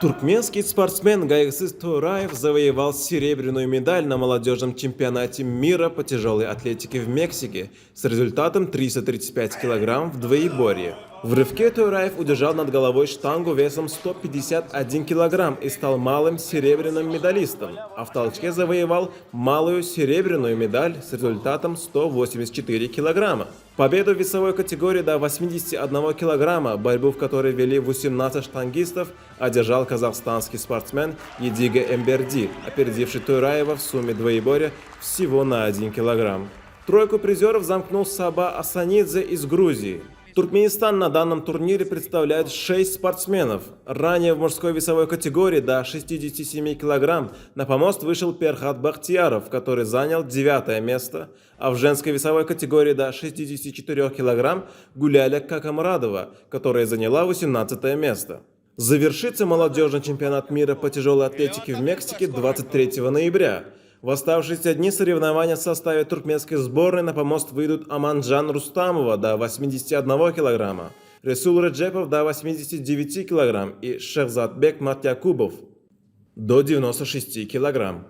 Туркменский спортсмен Гайгсыз Тураев завоевал серебряную медаль на молодежном чемпионате мира по тяжелой атлетике в Мексике с результатом 335 килограмм в двоеборье. В рывке Тураев удержал над головой штангу весом 151 килограмм и стал малым серебряным медалистом, а в толчке завоевал малую серебряную медаль с результатом 184 килограмма. Победу в весовой категории до 81 килограмма, борьбу в которой вели 18 штангистов, одержал казахстанский спортсмен Едига Эмберди, опередивший Тураева в сумме двоеборья всего на 1 килограмм. Тройку призеров замкнул Саба Асанидзе из Грузии. Туркменистан на данном турнире представляет 6 спортсменов. Ранее в мужской весовой категории до 67 килограмм на помост вышел Перхат Бахтияров, который занял 9 место, а в женской весовой категории до 64 килограмм Гуляля Какамурадова, которая заняла 18 место. Завершится молодежный чемпионат мира по тяжелой атлетике в Мексике 23 ноября. В оставшиеся дни соревнования в составе туркменской сборной на помост выйдут Аманджан Рустамова до 81 килограмма, Ресул Реджепов до 89 килограмм и Шехзадбек Матякубов до 96 килограмм.